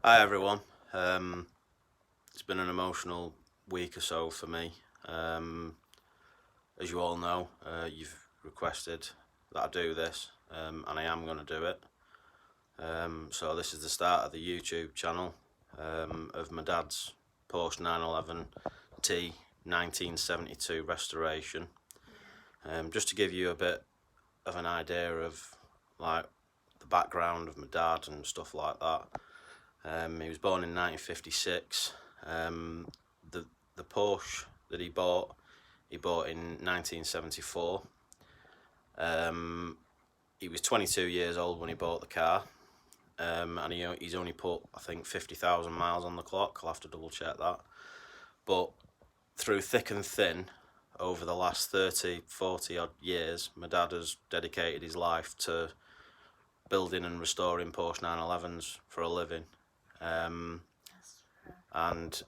Hi everyone. It's been an emotional week or so for me. As you all know, you've requested that I do this, and I am going to do it. So this is the start of the YouTube channel of my dad's Porsche 911T 1972 restoration. Just to give you a bit of an idea of like the background of my dad and stuff like that. He was born in 1956. The Porsche that he bought in 1974. He was 22 years old when he bought the car, and he's only put, I think, 50,000 miles on the clock. I'll have to double check that. But through thick and thin, over the last 30, 40 odd years, my dad has dedicated his life to building and restoring Porsche 911s for a living. And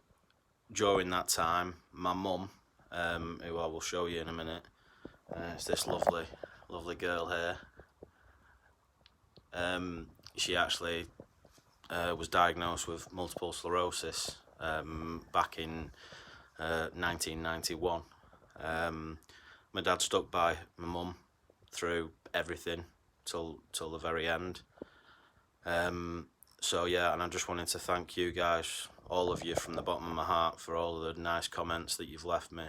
during that time, my mum, who I will show you in a minute, it's this lovely girl here. She actually was diagnosed with multiple sclerosis back in 1991. My dad stuck by my mum through everything till the very end. So yeah, and I just wanted to thank you guys, all of you, from the bottom of my heart, for all of the nice comments that you've left me,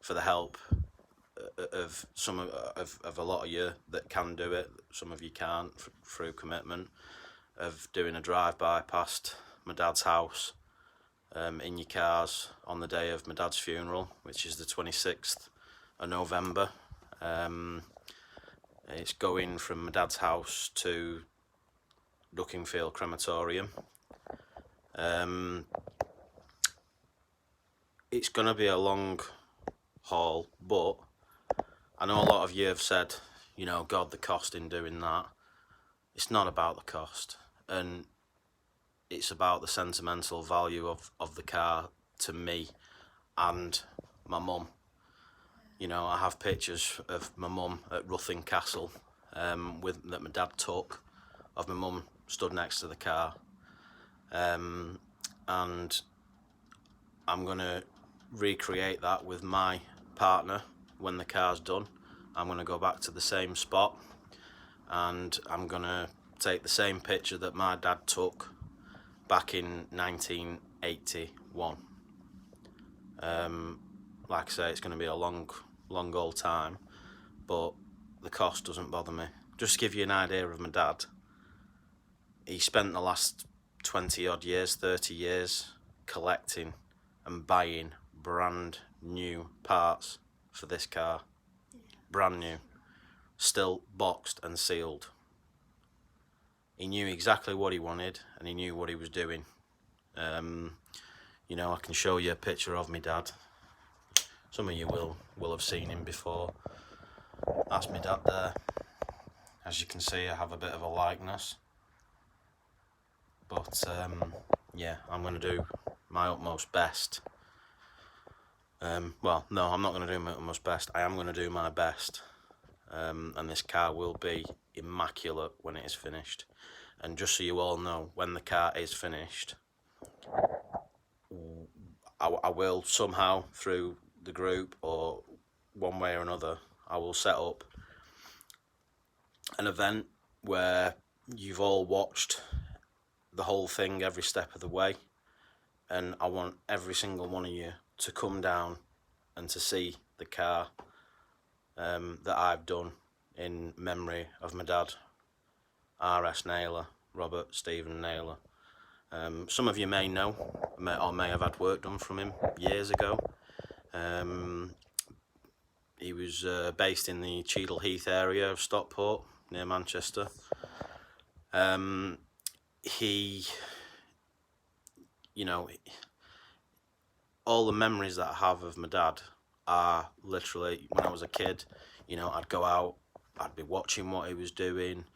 for the help of some of a lot of you that can do it, some of you can't, through commitment, of doing a drive-by past my dad's house in your cars on the day of my dad's funeral, which is the 26th of November. It's going from my dad's house to Duckingfield Crematorium. It's going to be a long haul, but I know a lot of you have said, you know, God, the cost in doing that. It's not about the cost, and it's about the sentimental value of the car to me and my mum. You know, I have pictures of my mum at Ruthin Castle that my dad took, of my mum stood next to the car, and I'm going to recreate that with my partner when the car's done. I'm going to go back to the same spot, and I'm going to take the same picture that my dad took back in 1981. Like I say, it's going to be a long old time, but the cost doesn't bother me. Just to give you an idea of my dad, he spent the last 20 odd years, 30 years collecting and buying brand new parts for this car. Brand new, still boxed and sealed. He knew exactly what he wanted, and he knew what he was doing. You know, I can show you a picture of my dad. Some of you will have seen him before. That's my dad there. As you can see, I have a bit of a likeness. But yeah, I'm going to do my utmost best. Well, no, I'm not going to do my utmost best. I am going to do my best. And this car will be immaculate when it is finished. And just so you all know, when the car is finished, I will somehow, through the group or one way or another, I will set up an event where you've all watched the whole thing every step of the way, and I want every single one of you to come down and to see the car that I've done in memory of my dad, R.S. Naylor, Robert Stephen Naylor. Some of you may know, or may have had work done from him years ago. He was based in the Cheadle Heath area of Stockport, near Manchester. He, you know, all the memories that I have of my dad are literally when I was a kid. You know, I'd go out, I'd be watching what he was doing,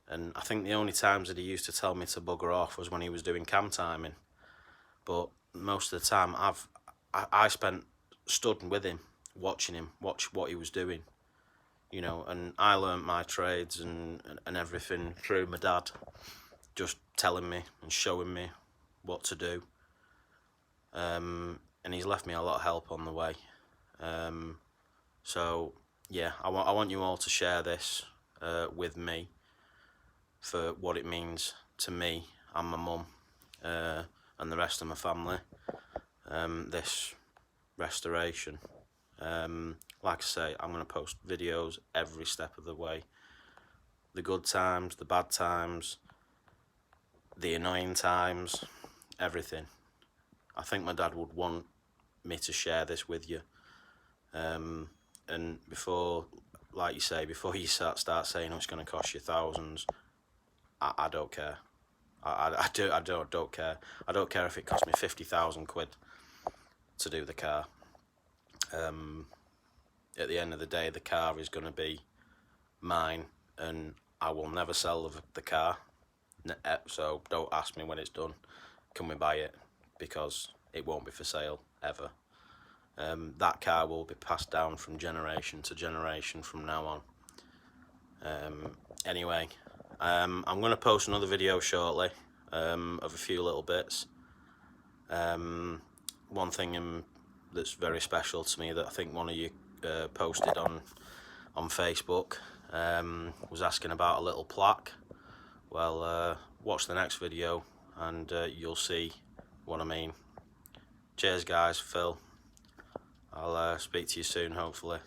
and I think the only times that he used to tell me to bugger off was when he was doing cam timing. But most of the time, I spent stood with him, watching him, watch what he was doing. You know, and I learnt my trades and everything through my dad. just telling me and showing me what to do. And he's left me a lot of help on the way. So yeah, I want you all to share this with me for what it means to me and my mum and the rest of my family, this restoration. Like I say, I'm going to post videos every step of the way. The good times, the bad times, the annoying times, everything. I think my dad would want me to share this with you. And before, like you say, before you start saying, oh, it's going to cost you thousands, I don't care. I don't care. I don't care if it cost me 50,000 quid to do the car. At the end of the day, the car is going to be mine, and I will never sell the car. So don't ask me when it's done, can we buy it, because it won't be for sale ever. That car will be passed down from generation to generation from now on. Anyway, I'm going to post another video shortly of a few little bits. One thing that's very special to me that I think one of you posted on Facebook was asking about a little plaque. Well, watch the next video and you'll see what I mean. Cheers guys, Phil. I'll speak to you soon, hopefully.